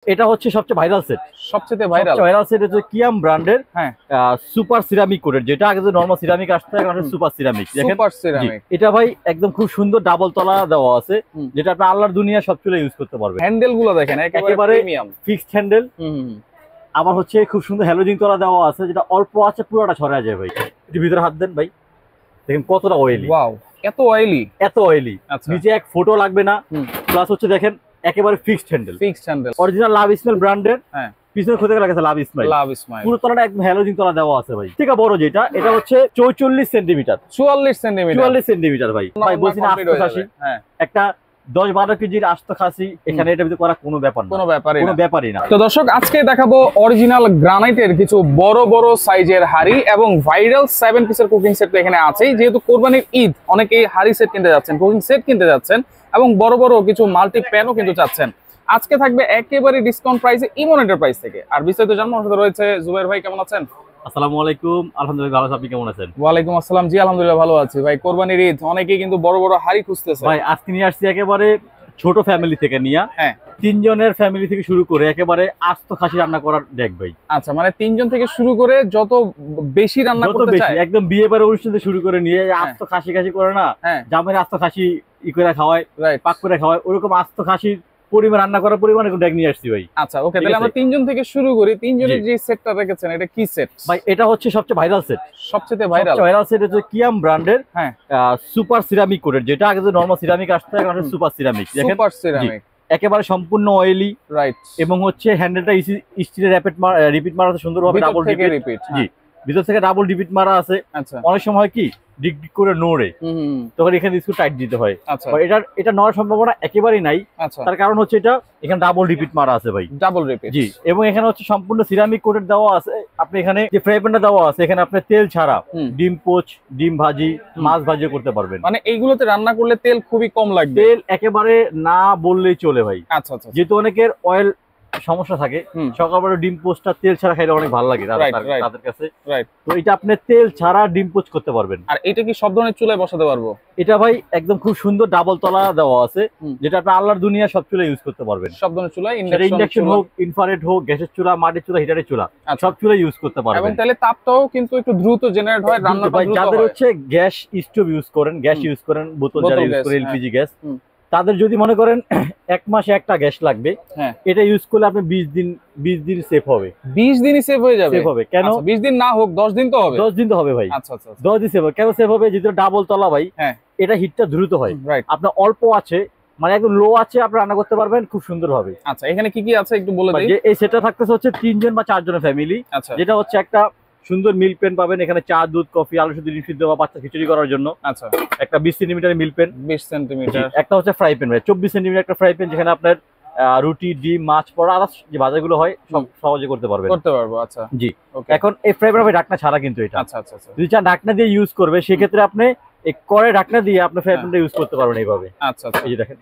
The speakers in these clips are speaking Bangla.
এটা হচ্ছে সবচেয়ে ভাইরাল সেট। সবচেয়ে ভাইরাল সেট হচ্ছে কিয়াম ব্র্যান্ডের হ্যাঁ সুপার সিরামিক কোটের, যেটা আগে যে নরমাল সিরামিক আসতো এখন সুপার সিরামিক। দেখেন সুপার সিরামিক, এটা ভাই একদম খুব সুন্দর ডাবল তলা দেওয়া আছে, যেটা আপনি আল্লাহর দুনিয়া সব চুলে ইউজ করতে পারবেন। হ্যান্ডেল গুলো দেখেন একেবারে প্রিমিয়াম ফিক্সড হ্যান্ডেল। আবার হচ্ছে খুব সুন্দর হ্যালোজিন তলা দেওয়া আছে, যেটা অল্প আছে পুরোটা ছড়া যায় ভাই। একটু ভিতরে হাত দেন ভাই, দেখেন কতটা অয়েলি। ওয়াও, এত অয়েলি, এত অয়েলি, নিচে এক ফোটো লাগবে না। প্লাস হচ্ছে দেখেন একেবারে ফিক্সড হ্যান্ডেল, অরিজিনাল লাভ স্মাইল ব্র্যান্ডের। হ্যাঁ, পিছনে খোঁজে লাগছে লাভ স্মাইল, পুরো তলাটা একদম হ্যালোজিন তলা দেওয়া আছে ভাই। ঠিক আছে, বড় যেটা এটা হচ্ছে 44 সেন্টিমিটার 44 সেন্টিমিটার ভাই। ভাই বলছি না আস্ত খাসি, একটা 10-12 কেজির আস্ত খাসি এখানে এটা ভিতরে করা কোনো ব্যাপার না, কোনো ব্যাপারই না। তো দর্শক, আজকে দেখাবো অরিজিনাল গ্রানাইটের কিছু বড় বড় সাইজের হাড়ি এবং ভাইরাল 7 পিসের কুকিং সেট এখানে আছেই। যেহেতু কোরবানির ঈদ, অনেকেই হাড়ি সেট কিনতে যাচ্ছেন, কুকিং সেট কিনতে যাচ্ছেন এবং বড় বড় কিছু মাল্টি প্যানও কিন্তু চাচ্ছেন। আজকে থাকবে একেবারে ডিসকাউন্ট প্রাইসে ইমন এন্টারপ্রাইজ থেকে। আর বিস্তারিত জানবো আমাদের সাথে রয়েছে জুবাইর ভাই। কেমন আছেন? আসসালামু আলাইকুম। আলহামদুলিল্লাহ ভালো আছি, আপনি কেমন আছেন? ওয়ালাইকুম আসসালাম। জি আলহামদুলিল্লাহ ভালো আছি ভাই। কোরবানির ঈদ, অনেকেই কিন্তু বড় বড় হাড়ি খুঁজতেছে ভাই। আজকে নিয়ে আসছি একেবারে ছোট ফ্যামিলি থেকে নিয়ে, হ্যাঁ 3 জনের ফ্যামিলি থেকে শুরু করে একেবারে আস্ত খাসি রান্না করার দেখ ভাই। আচ্ছা, মানে 3 জন থেকে শুরু করে যত বেশি রান্না করতে চায়, একদম বিয়ে বাড়ির অনুষ্ঠান থেকে শুরু করে নিয়ে আস্ত খাসি করে না, জামের আস্ত খাসি ই করে খাওয়ায়, পাক করে খাওয়ায়, ওরকম আস্ত খাসির পরিমাণ রান্না করার পরিমাণ একটু ডেক নিয়ে আসছি ভাই। আচ্ছা ওকে, তাহলে আমরা 3 জন থেকে শুরু করি। 3 জনের যে সেটটা রেখেছেন এটা কি সেট ভাই? এটা হচ্ছে সবচেয়ে ভাইরাল সেট। সবচেয়ে ভাইরাল সেট হচ্ছে কিয়াম ব্র্যান্ডের সুপার সিরামিক কোটের, যেটা আগে যে নরমাল সিরামিক আসতো এখন সুপার সিরামিক। দেখেন সুপার সিরামিক, একেবারে সম্পূর্ণ অয়েলি, রাইট। এবং হচ্ছে হ্যান্ডেলটা স্টিলের রিপিট মারা আছে সুন্দরভাবে, ডাবল রিপিট। জি, ভিতর থেকে ডাবল রিপিট মারা আছে। অনেক সময় কি ডিক ডিক করে নড়ে, তখন এখানে স্ক্রু টাইট দিতে হয়। এটা নড়ার সম্ভাবনা একেবারেই নাই। তার কারণ হচ্ছে এটা এখানে ডাবল রিপিট মারা আছে ভাই, ডাবল রিপিট। জি, এবং এখানে হচ্ছে সম্পূর্ণ সিরামিক কোটের দেওয়া আছে। আপনি এখানে যে ফ্রাই প্যানটা দেওয়া আছে, এখানে আপনি তেল ছাড়া ডিম পোচ, ডিম ভাজি, মাছ ভাজি করতে পারবেন। মানে এইগুলোতে রান্না করলে তেল খুবই কম লাগবে, তেল একেবারে না বললেই চলে ভাই। আচ্ছা আচ্ছা, যেহেতু অনেকের অয়েল সমস্যা থাকে, সকালবেলা ডিম পোস্টটা তেল ছাড়া খাইলে অনেক ভালো লাগে তাদের কাছে। তো এটা আপনি তেল ছাড়া ডিম পোস্ট করতে পারবেন। আর এটা কি সব ধরনের চুলায় বসাতে পারবো? এটা ভাই একদম খুব সুন্দর ডাবল তলা দেওয়া আছে, যেটা আপনি আল্লাহর দুনিয়া সব চুলা ইউজ করতে পারবেন। সব ধরনের চুলা, ইন্ডাকশন হোক, ইনফ্রারেড হোক, গ্যাসের চুলা, মাটির চুলা, হিটারের চুলা, সব চুলা ইউজ করতে পারবেন। এবং তাহলে তাপটাও কিন্তু একটু দ্রুত জেনারেট হয়, রান্নাটা দ্রুত হয়। যাদের হচ্ছে গ্যাস স্টোভ ইউজ করেন, গ্যাস ইউজ করেন, বোতল যারা ইউজ করে এলপিজি গ্যাস, তাদের যদি মনে করেন 1 মাসে একটা গ্যাস লাগবে, এটা ইউজ করলে আপনি 20 দিন সেভ হবে। 20 দিনই সেভ হয়ে যাবে? সেভ হবে। কেন 20 দিন না হোক, 10 দিন তো হবে। 10 দিন তো হবে ভাই। আচ্ছা আচ্ছা, 10 দিন সেভ হবে। কেন সেভ হবে? যেহেতু ডাবল তলা ভাই, এটা হিটটা দ্রুত হয়। আপনার অল্প আছে, মানে একদম লো আছে, আপনি রান্না করতে পারবেন খুব সুন্দর ভাবে। আচ্ছা, এখানে কি কি আছে একটু বলে দিই। এই সেটটা থাকতেছে হচ্ছে 3 জন বা 4 জনের ফ্যামিলি। যেটা হচ্ছে একটা সুন্দর মিল্ক পেন পাবেন, এখানে চা, দুধ, কফি, আলু সিদ্ধ, ডিম সিদ্ধ বা বাচ্চা খিচুড়ি করার জন্য। আচ্ছা, একটা 20 সেন্টিমিটার মিল্ক পেন, 20 সেন্টিমিটার। একটা হচ্ছে ফ্রাই প্যান ভাই, 24 সেন্টিমিটার একটা ফ্রাই প্যান, যেখানে আপনার রুটি, ডিম, মাছ পড়া, আদার্স যে ভাজাগুলো হয় সব সহজে করতে পারবো। আচ্ছা জি। এখন এই ফ্রাই প্যান ঢাকনা ছাড়া কিন্তু এটা। আচ্ছা আচ্ছা, যদি চান ঢাকনা দিয়ে ইউজ করবে, সেক্ষেত্রে আপনি এই কড়াই ঢাকনা দিয়ে আপনি ফ্রাই প্যানটা ইউজ করতে পারবেন এইভাবে। আচ্ছা আচ্ছা, এই যে দেখেন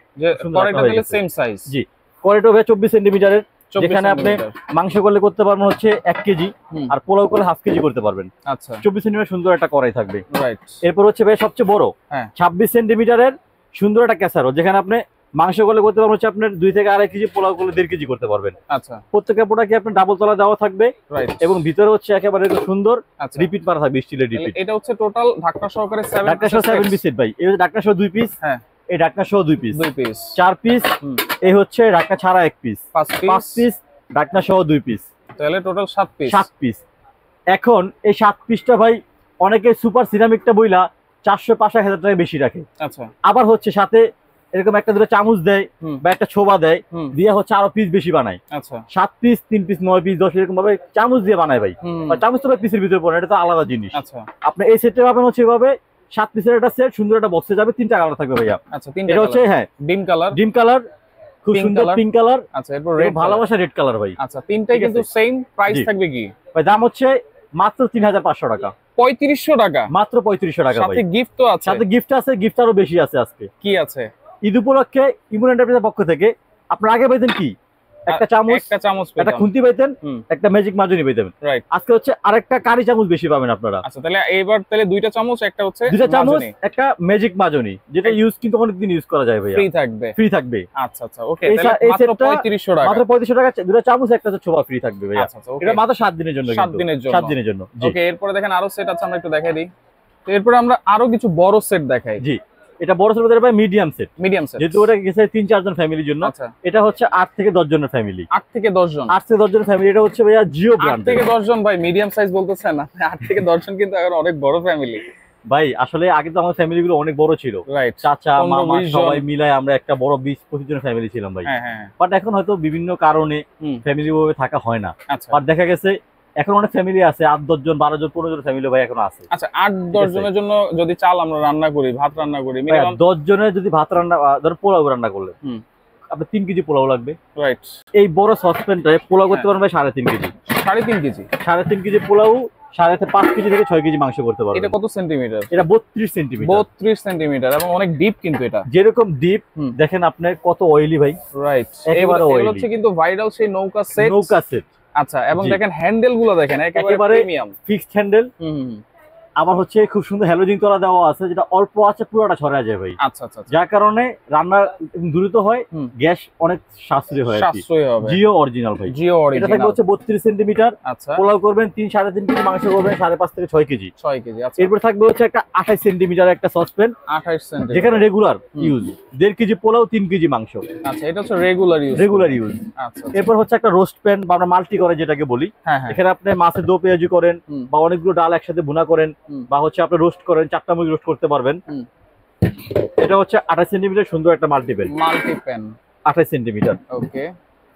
কড়াইটা দিলে সেম সাইজ। জি, কড়াইটা হবে 24 সেন্টিমিটারের, যেখানে আপনি মাংস করলে করতে পারবেন হচ্ছে 1 কেজি, আর পোলাও করলে হাফ কেজি করতে পারবেন। আচ্ছা, 24 সেন্টিমিটার সুন্দর একটা কড়াই থাকবে। এরপর হচ্ছে ভাই সবচেয়ে বড় 26 সেন্টিমিটারের সুন্দর একটা ক্যাসারো, যেখানে আপনি মাংস করলে করতে পারবেন হচ্ছে আপনার 2 থেকে 2.5 কেজি, পোলাও করলে 1.5 কেজি করতে পারবেন। আচ্ছা, প্রত্যেকটা প্রোডাক্টে আপনার ডাবল তলা দেওয়া থাকবে, এবং ভিতরে হচ্ছে একেবারে সুন্দর রিপিট মারা থাকবে, স্টিলের রিপিট। এটা হচ্ছে টোটাল ঢাকনা সহকারে 7 পিস সেট ভাই। এই ঢাকনা সহ 2 পিস, এই ঢাকনা সহ 2 পিস, 4 পিস। এই হচ্ছে ঢাকনা ছাড়া 1 পিস, 5 পিস, ঢাকনা সহ 2 পিস, তাহলে টোটাল 7 পিস। এখন এই 7 পিসটা ভাই অনেকে সুপার সিরামিকটা বইলা 400-500 টাকা বেশি রাখে। আচ্ছা, আবার হচ্ছে সাথে এরকম একটা দুটো চামচ দেয় বা একটা ছোবা দেয়, দিয়ে হচ্ছে আরো পিস বেশি বানায়। আচ্ছা, 7 পিস, 3 পিস, 9 পিস, 10 এরকম ভাবে চামচ দিয়ে বানায় ভাই। চামচ তো ভাই পিসের ভিতরে পড়ে, এটা তো আলাদা জিনিস। আচ্ছা, আপনি এই সেটটা পাবেন হচ্ছে এভাবে 7 পিসের একটা সেট, সুন্দর একটা বক্সে যাবে, 3টা কালার থাকবে ভাইয়া। আচ্ছা, এটা হচ্ছে ডিম কালার, খুব সুন্দর পিঙ্ক কালার। আচ্ছা, এরপর রেড, ভালোবাসা রেড কালার ভাই। আচ্ছা, তিনটাই কিন্তু সেম প্রাইস থাকবে কি ভাই? দাম হচ্ছে মাত্র 3500 টাকা। 3500 টাকা? মাত্র 3500 টাকা ভাই। সাথে গিফট তো আছে? সাথে গিফট আছে, গিফট আরো বেশি আছে। আজকে কি আছে? ঈদ উপলক্ষে ইমন এন্টারপ্রাইজের পক্ষ থেকে আপনারা আগে পাইতেন কি একটা চামচ একটা খুন্তি পাইতেন, একটা ম্যাজিক মাজনি পাইতেন। রাইট, আজকে হচ্ছে আরেকটা কারি চামচ বেশি পাবেন আপনারা। আচ্ছা, তাহলে এইবার তাহলে দুইটা চামচ, একটা হচ্ছে দুইটা চামচ, একটা ম্যাজিক মাজনি, যেটা ইউজ কিন্তু অনেকদিন ইউজ করা যায় ভাই, ফ্রি থাকবে। আচ্ছা আচ্ছা, ওকে, তাহলে মাত্র 3500 টাকা, মাত্র 3500 টাকা, দুটো চামচ একটা ছোবা ফ্রি থাকবে ভাই। আচ্ছা, এটা মাত্র 7 দিনের জন্য, 7 দিনের জন্য। ওকে, এরপরে দেখেন আরো সেট আছে, আমরা একটু দেখাই দিই। তো এরপরে আমরা আরো কিছু বড় সেট দেখাই। জি, এটা বড় সেট ভাই, মিডিয়াম সেট, যেহেতু ওটা গেছে 3-4 জন ফ্যামিলির জন্য। এটা হচ্ছে 8 থেকে 10 জনের ফ্যামিলি। 8 থেকে 10 জন, 8 থেকে 10 জনের ফ্যামিলি। এটা হচ্ছে ভাইয়া জিও ব্র্যান্ড। 8 থেকে 10 জন ভাই, মিডিয়াম সাইজ বলতেছেন না, 8 থেকে 10 জন কিন্তু এখন অনেক বড় ফ্যামিলি ভাই। আসলে আগে তো আমাদের ফ্যামিলি গুলো অনেক বড় ছিল, রাইট, চাচা মামা সবাই মিলাই আমরা একটা বড় 20-25 জনের ফ্যামিলি ছিলাম ভাই। বাট এখন হয়তো বিভিন্ন কারণে ফ্যামিলি ভাবে থাকা হয় না। বাট দেখা গেছে এখন অনেক ফ্যামিলি আছে, 8-10 জন 12 জন 15 জন ফ্যামিলি ভাই এখন আছে। আচ্ছা, 8-10 জনের জন্য যদি চাল আমরা রান্না করি, ভাত রান্না করি, মিনিমাম 10 জনের যদি ভাত রান্না, ধর পোলাও রান্না করলে আপনার 3 কেজি পোলাও লাগবে। রাইট, এই বড় সসপ্যানটায় পোলাও করতে পারবেন ভাই 3.5 কেজি। 3.5 কেজি পোলাও, 5 কেজি থেকে 6 কেজি মাংস করতে পারবেন। এটা কত সেন্টিমিটার? এটা 32 সেন্টিমিটার। 32 সেন্টিমিটার এবং অনেক ডিপ কিন্তু এটা। যেরকম ডিপ দেখেন আপনার কত অয়েলি ভাই। রাইট, এবারে অয়েলি হচ্ছে কিন্তু ভাইরাল সেই নৌকা সেট। আচ্ছা, এবং দেখেন হ্যান্ডেল গুলো দেখেন একেবারে প্রিমিয়াম ফিক্সড হ্যান্ডেল। আবার হচ্ছে খুব সুন্দর হ্যালোজিন করা দেওয়া আছে, যেটা অল্প আছে পুরোটা ছড়া যায় ভাই। আচ্ছা আচ্ছা, যার কারণে রান্না দ্রুত হয়, গ্যাস অনেক সাশ্রয় হয়। জিও অরিজিনাল ভাই, জিও অরিজিনাল। এটা থাকবে হচ্ছে 32 সেন্টিমিটার। আচ্ছা, পোলাও করবেন 3-3.5 কেজি, মাংস করবেন 5.5 থেকে 6 কেজি। 6 কেজি। আচ্ছা, এরপর থাকবে হচ্ছে একটা 28 সেন্টিমিটার একটা সসপ্যান, 28 সেন্টিমিটার, যেখানে regular use 1.5 KG pulao 3 KG মাংস। আচ্ছা, এটা হচ্ছে রেগুলার ইউজ। আচ্ছা, এরপর হচ্ছে একটা রোস্ট প্যান বা আমরা মাল্টি করে যেটাকে বলি। এখানে আপনি মাছের দো পেঁয়াজি করেন বা অনেকগুলো ডাল একসাথে ভুনা করেন, বা হচ্ছে আপনি রোস্ট করেন, 4টা মুরগি রোস্ট করতে পারবেন। এটা হচ্ছে 28 সেন্টিমিটার সুন্দর একটা মাল্টি প্যান, 28 সেন্টিমিটার। ওকে,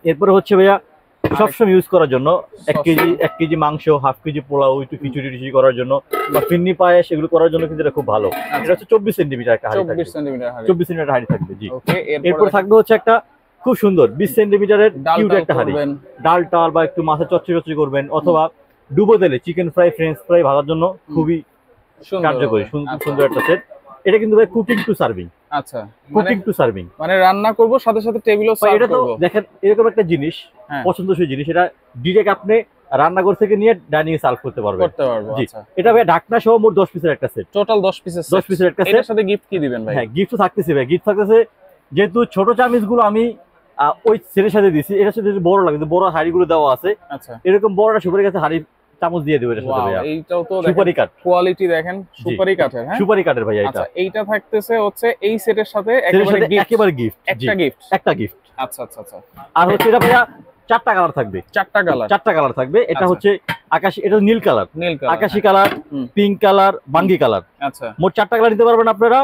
এরপর হচ্ছে ভাইয়া সবসময় ইউজ করার জন্য 1 কেজি মাংস, 1/2 কেজি পোলাও, একটু খিচুড়ি টিচুড়ি করার জন্য বা ফিন্নি পায়েস এগুলো করার জন্য কিন্তু এটা খুব ভালো। এটা হচ্ছে 24 সেন্টিমিটার একটা হাঁড়ি, 24 সেন্টিমিটার হাঁড়ি থাকবে। জি, এরপর থাকবে হচ্ছে একটা খুব সুন্দর 20 সেন্টিমিটারের কিউট একটা হাঁড়ি, ডাল টাল বা একটু মাছের চচ্চড়ি করবেন, অথবা ডুবো তেলে চিকেন ফ্রাই, ফ্রেঞ্চ ফ্রাই ভাজার জন্য খুবই কার্যকরী সুন্দর একটা সেট। এটা কিন্তু ভাই কুকিং টু সার্ভিং। আচ্ছা, কুকিং টু সার্ভিং মানে রান্না করব সাথে সাথে টেবিলও সার্ভ করব। এটা তো দেখেন এরকম একটা জিনিস, পছন্দসই জিনিস, এটা ডিরেক্ট আপনি রান্নাঘর থেকে নিয়ে ডাইনিং এ সার্ভ করতে পারবেন। আচ্ছা, এটা ভাই ঢাকনা সহ মোট 10 পিসের একটা সেট, টোটাল 10 পিসের একটা সেট। এর সাথে গিফট কি দিবেন ভাই? হ্যাঁ, গিফট তো থাকতেছে ভাই, গিফট থাকতেছে। যেহেতু ছোট চামিচ গুলো আমি ওই সেটের সাথে দিছি, এটার সাথে বড় লাগে, বড় হাড়ি গুলো দেওয়া আছে। আচ্ছা, এরকম বড়টা সুপারি কাঠের হাড়ি চামচ দিয়ে দেবে এর সাথে ভাই। এইটাও তো সুপারি কাঠ কোয়ালিটি দেখেন, সুপারি কাঠের। হ্যাঁ, সুপারি কাঠের ভাই। আচ্ছা, এইটা থাকতেছে হচ্ছে এই সেটের সাথে একেবারে গিফট, একটা গিফট। আচ্ছা আচ্ছা আচ্ছা, আর হচ্ছে এটা ভাইয়া 4টা কালার থাকবে, 4টা কালার থাকবে। এটা হচ্ছে আকাশী, এটা নীল কালার, আকাশী কালার, পিঙ্ক কালার, বাঙ্গি কালার। আচ্ছা, মোট 4টা কালার নিতে পারবেন আপনারা।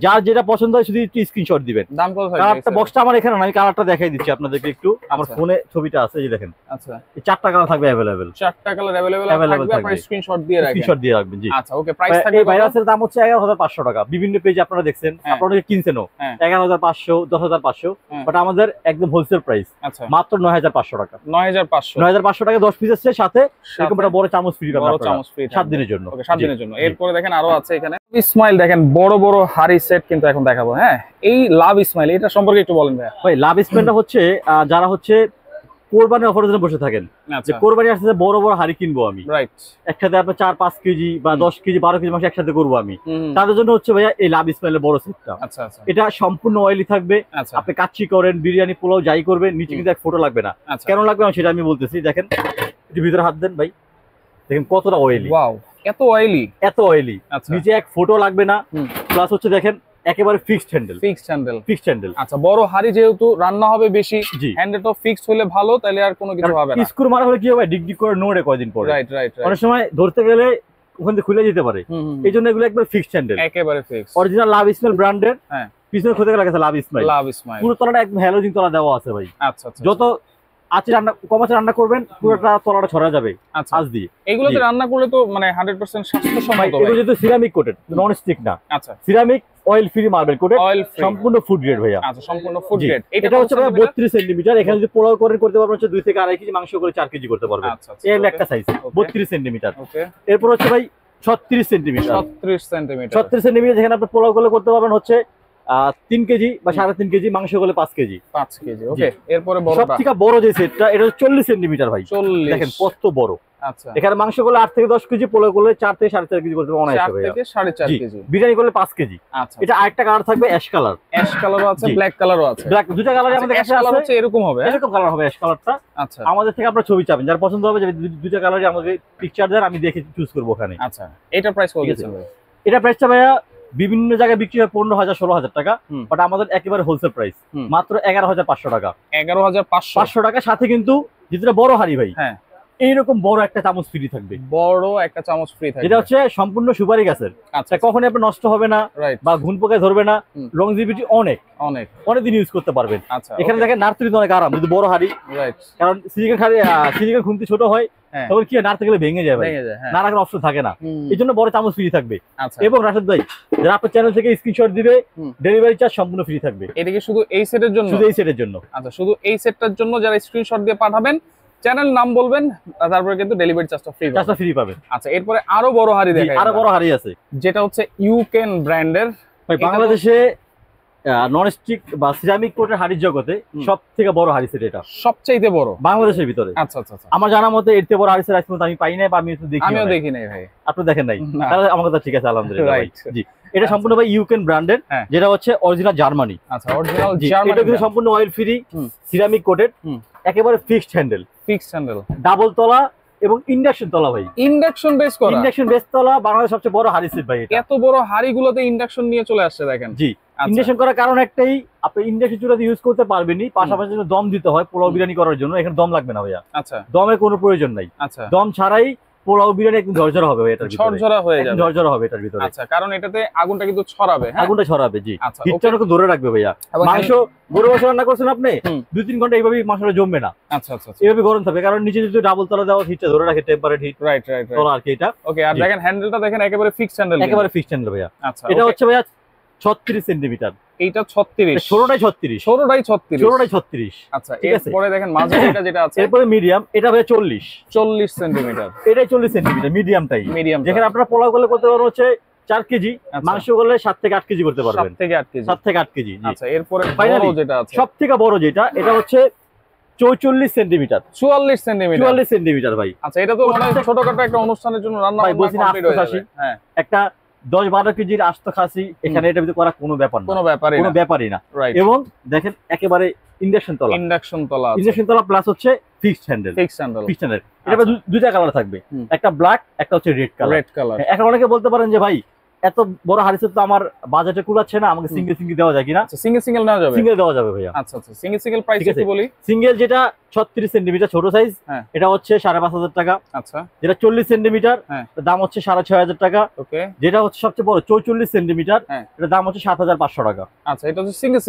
যার যেটা পছন্দ হয় শুধু একটু স্ক্রিনশট দিবেন। দাম কত থাকবে? কালারটা বক্সটা আমার এখানে না, আমি কালারটা দেখাই দিচ্ছি আপনাদেরকে একটু। আমার ফোনে ছবিটা আছে, এই দেখেন। আচ্ছা, এই 4টা কালার থাকবে अवेलेबल, 4টা কালার अवेलेबल থাকবে। আপনারা স্ক্রিনশট দিয়ে রাখবেন। জি, আচ্ছা, ওকে। প্রাইস থাকবে, এই ভাইরাসের দাম হচ্ছে 11500 টাকা। বিভিন্ন পেজে আপনারা দেখছেন, আপনারা অনেকে কিনছেনও 11500, 10500, বাট আমাদের একদম হোলসেল প্রাইস মাত্র 9500 টাকা। 9500 টাকা 10 পিসের সাথে এরকম একটা বড় চামচ ফ্রি পাবেন আপনারা 7 দিনের জন্য। ওকে, 7 দিনের জন্য। এরপরে দেখেন আরো আছে এখানে ইসমাইল, দেখেন বড় বড় হাড়ি সেট কিন্তু এখন দেখাবো। হ্যাঁ, এই লাভ ইসমাইল, এটা সম্পর্কে একটু বলেন ভাই। ভাই, লাভ ইসমাইলটা হচ্ছে যারা হচ্ছে কোরবানি অফারের জন্য বসে থাকেন, যে কোরবানি আসছে বড় বড় হাড়ি কিনবো আমি, রাইট, একসাথে আপনার 4-5 কেজি বা 10 কেজি 12 কেজি মাংস একসাথে করবো আমি, তাদের জন্য হচ্ছে ভাইয়া এই লাভ ইসমাইলের বড় সেটটা। আচ্ছা আচ্ছা, এটা সম্পূর্ণ অয়েলি থাকবে। আপনি কাচ্চি করেন, বিরিয়ানি, পোলাও যাই করবেন, নিচে কিন্তু এক ফোঁটা লাগবে না। কেন লাগবে না সেটা আমি বলতেছি। দেখেন, একটু ভিতরে হাত দেন ভাই, দেখেন কতটা অয়েলি। ওয়াও, এত অয়েলি, এত অয়েলি, নিচে এক ফোঁটা লাগবে না। প্লাস হচ্ছে দেখেন একেবারে ফিক্সড হ্যান্ডেল। আচ্ছা, বড় হাড়ি যেহেতু রান্না হবে বেশি, হ্যান্ডেলটা ফিক্সড হলে ভালো, তাহলে আর কোনো কিছু হবে না। স্ক্রু মারা হলে কি হবে, ডিগডিগ করে নড়ে কয়দিন পরে। রাইট, অনেক সময় ধরতে গেলে ওখান থেকে খুলে যেতে পারে। এইজন্য এগুলো একবার ফিক্সড হ্যান্ডেল, একেবারে ফিক্সড, অরিজিনাল লাভ ইসমাইল ব্র্যান্ডের। হ্যাঁ, পিছনে খুঁজে গেলে লাভ ইসমাইল, পুরো তলাটা একদম হ্যালোজিন তলা দেওয়া আছে ভাই। আচ্ছা, যত আজকে রান্না কমাচে রান্না করবেন, পুরোটা তলাটা ছড়া যাবে আজ দিয়ে। এগুলোতে রান্না করলে তো মানে 100% স্বাস্থ্যসম্মত। এগুলো যেহেতু সিরামিক কোটেড, নন স্টিক না। আচ্ছা, ceramic oil free marble coated, সম্পূর্ণ ফুড গ্রেড ভাইয়া। আচ্ছা, সম্পূর্ণ ফুড গ্রেড। এটা হচ্ছে ভাই 32 সেন্টিমিটার। এখানে যদি পোলাও করে করতে পারবেন হচ্ছে 2 থেকে 2.5 কেজি মাংস করে 4 কেজি করতে পারবেন। এই একটা সাইজ 32 সেন্টিমিটার। ওকে, এরপর হচ্ছে ভাই 36 সেন্টিমিটার। 36 সেন্টিমিটার যেখানে আপনি পোলাও করে করতে পারবেন হচ্ছে 3 কেজি বা 3.5 কেজি, মাংস হলে 5 কেজি। 5 কেজি, ওকে। এরপরে বড়টা, সবথেকে বড় যে সেটটা, এটা 40 সেন্টিমিটার ভাই। 40, দেখেন কত বড়। আচ্ছা, এখানে মাংস করলে 8 থেকে 10 কেজি, পোলাও করলে 4 থেকে 4.5 কেজি করতে অনায়াসে 4 ভাই। থেকে 4.5 কেজি, বিরিয়ানি করলে 5 কেজি। আচ্ছা, এটা আরেকটা কালার থাকবে অ্যাশ কালার। অ্যাশ কালারও আছে, ব্ল্যাক কালারও আছে। ব্ল্যাক, দুটো কালারই আমাদের কাছে আছে। হচ্ছে এরকম হবে, এরকম কালার হবে অ্যাশ কালারটা। আচ্ছা, আমাদের থেকে আপনারা ছবি চাবেন, যার পছন্দ হবে যে দুটো কালারই আমাকে পিকচার দেন, আমি দেখে চুজ করব ওখানে। আচ্ছা, এটা প্রাইস কত দিচ্ছেন ভাই? এটা প্রাইসটা ভাইয়া বিভিন্ন জায়গায় বিক্রি হয় 15,000 16,000 টাকা, বাট আমাদের একেবারে হোলসেল প্রাইস মাত্র 11,500 টাকা। 11,500 টাকা। সাথে কিন্তু যেটা বড় হাড়ি ভাই, হ্যাঁ, এইরকম বড় একটা চামচ ফ্রি থাকবে। বড় একটা চামচ ফ্রি থাকবে, এটা হচ্ছে সম্পূর্ণ সুপারি গাছের। আচ্ছা, কখনোই আপনার নষ্ট হবে না বা ঘুন পোকায় ধরবে না, লংজিভিটি অনেক দিন ইউজ করতে পারবেন। আচ্ছা, এখানে দেখেন নাড়তে অনেক আরাম, যদি বড় হাড়ি, রাইট, কারণ সিলিকের খুন্তি ছোট হয়, তখন কি নাড়তে গেলে ভেঙে যায় ভাই, নাড়ার কোনো অপশন থাকে না, এই জন্য বড় চামচ ফ্রি থাকবে। এবং রাশেদ ভাই, যারা আপনার চ্যানেল থেকে স্ক্রিনশট দিবে, ডেলিভারি চার্জ সম্পূর্ণ ফ্রি থাকবে। এদিকে শুধু এই সেটের জন্য, শুধু এই সেটের জন্য। আচ্ছা, শুধু এই সেটটার জন্য যারা স্ক্রিনশট দিয়ে পাঠাবেন, চ্যানেল নাম বলবেন, তারপরে কিন্তু ডেলিভারি চার্জটা ফ্রি পাবেন। আচ্ছা, এরপরে আরো বড় হাড়ি দেখাই, আরো বড় হাড়ি আছে, যেটা হচ্ছে ইউকেন ব্র্যান্ডের। ভাই বাংলাদেশে ননস্টিক বা সিরামিক কোটের হাড়ির জগতে সবথেকে বড় হাড়ি সেট, এটা সবচাইতে বড় বাংলাদেশের ভিতরে। আচ্ছা আচ্ছা, আমার জানা মতে এর থেকে বড় হাড়ি সেট আমি পাই নাই, বা আমিও দেখি নাই ভাই। আপনি দেখেন নাই, তাহলে আমার কথা ঠিক আছে, আলহামদুলিল্লাহ। জি, এটা সম্পূর্ণ ভাই ইউকেন ব্র্যান্ডের, যেটা হচ্ছে অরিজিনাল জার্মানি। আচ্ছা, অরিজিনাল জার্মানি। এটা কিন্তু সম্পূর্ণ অয়েল ফ্রি, সিরামিক কোটেড, একেবারে ফিক্সড হ্যান্ডেল, ডাবল তলা এবং ইন্ডাকশন তলা ভাই। ইন্ডাকশন বেস তলা, বাংলাদেশের সবচেয়ে বড় হাড়ি সেট ভাই। এত বড় হাড়িগুলোতে ইন্ডাকশন নিয়ে চলে আসছে দেখেন। জি, ইন্ডাকশন করার কারণ একটাই, আপনি ইন্ডাকশন চুলাতে ইউজ করতে পারবেনই, পাশাপাশি দম দিতে হয় পোলাও বিরিয়ানি করার জন্য। এখানে দম লাগবে না ভাইয়া। আচ্ছা, দমের কোনো প্রয়োজন নাই। আচ্ছা, দম ছাড়াই পোলাও বিরিয়ানি একদম ঝরঝরা হবে, এটার ভিতরে ঝরঝরা হয়ে যাবে, ঝরঝরা হবে এটার ভিতরে। আচ্ছা, কারণ এটাতে আগুনটা কিন্তু ছড়াবে, আগুনটা ছড়াবে। জি, হিটটা একটু ধরে রাখবে ভাইয়া। মাংস গরু মাংস রান্না করছেন আপনি, 2-3 ঘন্টা এইভাবে মাংসটা জমবে না। আচ্ছা আচ্ছা, এইভাবে গরম থাকবে, কারণ নিচে যদি ডাবল তলা দেওয়া, হিটটা ধরে রাখে, টেম্পারেট হিট। রাইট রাইট তলা আর কি এটা। ওকে, আর দেখেন হ্যান্ডেলটা দেখেন, একেবারে ফিক্সড হ্যান্ডেল, একেবারে ফিক্সড হ্যান্ডেল ভাইয়া। আচ্ছা, এটা হচ্ছে ভাইয়া 36 সেন্টিমিটার। এইটা 36, 16টাই 36। আচ্ছা, এরপরে দেখেন মাঝে যেটা আছে, এরপরে মিডিয়াম, এটা ভাই 40 সেন্টিমিটার। এটাই 40 সেন্টিমিটার, মিডিয়ামটাই। যেখানে আপনারা পোলাও করলে করতে পারবেন হচ্ছে 4 কেজি, মাংস করলে 7 থেকে 8 কেজি করতে পারবেন। 7 থেকে 8 কেজি। আচ্ছা, এরপরে বড় যেটা আছে, সবথেকে বড় যেটা, এটা হচ্ছে 44 সেন্টিমিটার। 44 সেন্টিমিটার ভাই। আচ্ছা, এটা তো মানে ছোটখাটো একটা অনুষ্ঠানের জন্য রান্না কমপ্লিট হয়ে যাবে। হ্যাঁ, একটা 10-12 কেজির আস্ত খাসি এখানে এটা ভিতরে করা কোনো ব্যাপার না, কোনো ব্যাপারই না। এবং দেখেন একেবারে ইন্ডাকশন তলা প্লাস হচ্ছে ফিক্সড হ্যান্ডেল। এটা দুইটা কালার থাকবে, একটা ব্ল্যাক, একটা হচ্ছে রেড কালার। এখন অনেকে বলতে পারেন যে ভাই, এত বড় হাড়ি সেট তো আমার বাজেটে কুলাচ্ছে না, আমাকে সিঙ্গেল দেওয়া যায় কিনা? সিঙ্গেল নেওয়া যাবে, সিঙ্গেল দেওয়া যাবে ভাইয়া। আচ্ছা আচ্ছা, সিঙ্গেল প্রাইস কি বলি? সিঙ্গেল যেটা 36 সেন্টিমিটার ছোট সাইজ, এটা হচ্ছে 5,500 টাকা। আচ্ছা, যেটা 40 সেন্টিমিটার, দাম হচ্ছে 6,500 টাকা। ওকে, যেটা হচ্ছে সবচেয়ে বড় 44 সেন্টিমিটার, এটা দাম হচ্ছে 7,500 টাকা। আচ্ছা, এটা হচ্ছে সিঙ্গেল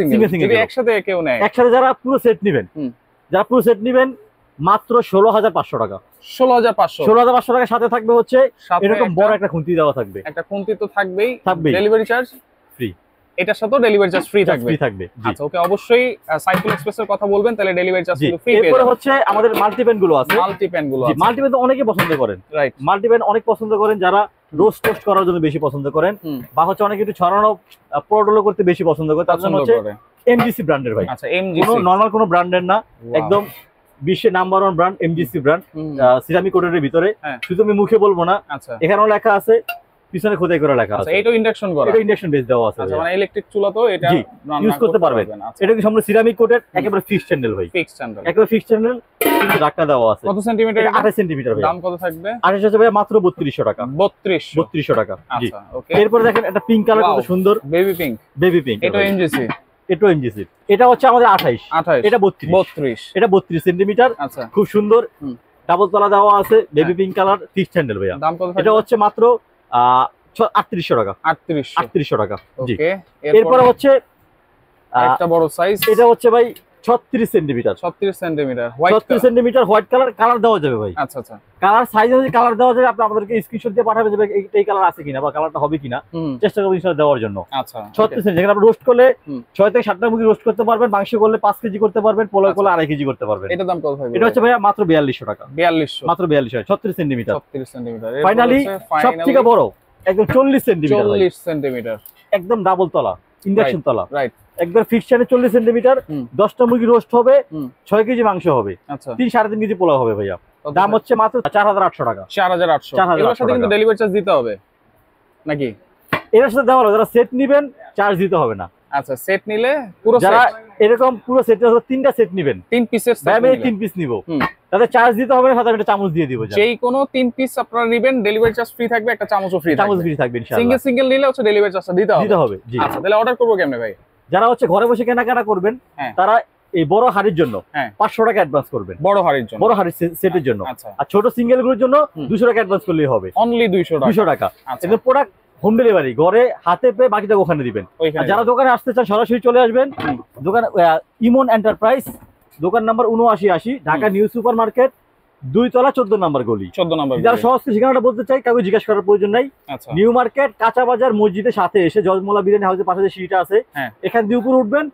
যদি একসাথে কেউ নেয়, একসাথে যারা পুরো সেট নেবেন, মাত্র 16,500 টাকা। 16,500 টাকার সাথে থাকবে হচ্ছে এরকম বড় একটা খুন্তি দেওয়া থাকবে। একটা খুন্তি তো থাকবেই, ডেলিভারি চার্জ ফ্রি। এটার সাথেও ডেলিভারি চার্জ ফ্রি থাকবে। আচ্ছা, ওকে, অবশ্যই সাইকেল এক্সপ্রেসের কথা বলবেন, তাহলে ডেলিভারি চার্জ কিন্তু ফ্রি পেয়ে যাবেন। এরপর হচ্ছে আমাদের মাল্টিপ্যান গুলো আছে। মাল্টিপ্যান তো অনেকে পছন্দ করেন, রাইট? মাল্টিপ্যান অনেক পছন্দ করেন যারা রোস্ট করার জন্য বেশি পছন্দ করেন, বা হচ্ছে অনেকে একটু ছড়ানো পোড়াডোলো করতে বেশি পছন্দ করেন, তার জন্য হচ্ছে এমজিসি ব্র্যান্ডের ভাই। আচ্ছা, এমজিসি নরমাল কোনো ব্র্যান্ডের না, একদম বিশ্বের number 1 brand MGC brand, ceramic কোটের ভিতরে। শুধু আমি মুখে বলবো না, এখানেও লেখা আছে, পিছনে খোদাই করে লেখা আছে। এটা ইন্ডাকশন করা, এটা ইন্ডাকশন বেস দেওয়া আছে। আচ্ছা, মানে ইলেকট্রিক চুলা তো এটা ইউজ করতে পারবেন। এটা কি সম্পূর্ণ সিরামিক কোটের, একেবারে ফিক্সড হ্যান্ডেল ভাই। একেবারে ফিক্সড হ্যান্ডেল, কিন্তু ঢাকনা দেওয়া আছে। কত সেন্টিমিটার? 28 সেন্টিমিটার ভাই। দাম কত থাকবে? 28 আছে ভাই, মাত্র 3200 টাকা। 3200 টাকা। জি, ওকে। এরপর দেখেন একটা পিঙ্ক কালার, কত সুন্দর, বেবি পিঙ্ক। এটা এমজিসি, এটা হচ্ছে আমাদের 28, এটা 32, এটা 32 সেন্টিমিটার। আচ্ছা, খুব সুন্দর, ডাবল তলা দেওয়া আছে, baby pink colour, fixed handle ভাইয়া। দাম কত? এটা হচ্ছে মাত্র 3800 টাকা। 3800 টাকা। জি, এরপর হচ্ছে একটা বড় সাইজ, এটা হচ্ছে ভাই 36 সেন্টিমিটার। 36 সেন্টিমিটার হোয়াইট কালার দেওয়া যাবে ভাই। আচ্ছা আচ্ছা, কালার সাইজ অনুযায়ী কালার দেওয়া যাবে। আপনি আমাদেরকে স্ক্রিনশট দিয়ে পাঠাবেন যে এই কালার আছে কিনা বা কালারটা হবে কিনা, চেষ্টা করবেন ইনশাআল্লাহ দেওয়ার জন্য। আচ্ছা, 36 সেন্টিমিটার, যেখানে আপনি রোস্ট করলে 6 থেকে 7টা মুরগি রোস্ট করতে পারবেন, মাংস করলে 5 কেজি করতে পারবেন, পোলাও করলে 2.5 কেজি করতে পারবেন। এটা দাম কত থাকবে? এটা হচ্ছে ভাইয়া মাত্র 4200 টাকা। 4200, মাত্র 4200, 36 সেন্টিমিটার। ফাইনালি সবথেকে বড়, একদম 40 সেন্টিমিটার, একদম ডাবল তলা, ইন্ডাকশন তলা, রাইট, একবার ফিক্সচারে 40 সেন্টিমিটার, 10টা মুরগি রোস্ট হবে, 6 কেজি মাংস হবে, আচ্ছা 3-3.5 কেজি পোলাও হবে ভাইয়া। দাম হচ্ছে মাত্র 4800 টাকা। 4800। এর সাথে কিন্তু ডেলিভারি চার্জ দিতে হবে নাকি? এর সাথে দেওয়া হবে, যারা সেট নেবেন চার্জ দিতে হবে না। আচ্ছা, সেট নিলে পুরো যারা এরকম পুরো সেট 3টা সেট নেবেন, 3 পিসের সেট, আমি 3 পিস নিব, তাদের চার্জ দিতে হবে না, সাথে আমি একটা চামচ দিয়ে দিব। যেই কোনো 3 পিস আপনারা নেবেন ডেলিভারি চার্জ ফ্রি থাকবে, একটা চামচও ফ্রি থাকবে। চামচ ফ্রি থাকবে ইনশাআল্লাহ। সিঙ্গেল নিলে হচ্ছে ডেলিভারি চার্জটা দিতে হবে। জি। আচ্ছা, তাহলে অর্ডার করব কেমনে ভাই? যারা হচ্ছে ঘরে বসে কেনাকাটা করবেন তারা এই বড় হাড়ির জন্য 500 টাকা অ্যাডভান্স করবেন, বড় হাড়ির জন্য, বড় হাড়ির সেটের জন্য। আর ছোট সিঙ্গেল গুলোর জন্য 200 টাকা অ্যাডভান্স করলেই হবে, অনলি 200 টাকা। এটা প্রোডাক্ট হোম ডেলিভারি, ঘরে হাতে পেয়ে বাকিটা ওখানে দিবেন। আর যারা দোকানে আসতে চান সরাসরি চলে আসবেন। দোকান ইমন এন্টারপ্রাইজ, দোকান number 7980, Dhaka new super market, 2 তলা 14 নম্বর গলি। 14 নম্বর। যারা সহজ ঠিকানাটা বলতে চাই কাউকে জিজ্ঞাসা করার প্রয়োজন নাই। নিউ মার্কেট কাঁচা বাজার মসজিদের সাথে এসে জজমোলা বিরিয়ানি হাউসের পাশে যে সিঁড়িটা আছে এখান দিয়ে উপরে উঠবেন,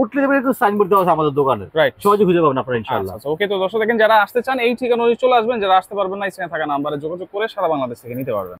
উঠলে দেখবেন একটু সাইনবোর্ড দেওয়া আছে আমাদের দোকানের, সহজে খুঁজে পাবেন আপনারা ইনশাআল্লাহ। আচ্ছা, ওকে। তো দর্শক দেখেন, যারা আসতে চান এই ঠিকানা অনুযায়ী চলে আসবেন, যারা আসতে পারবেন না স্ক্রিনে থাকা নাম্বারে যোগাযোগ করে সারা বাংলাদেশ থেকে নিতে পারবেন।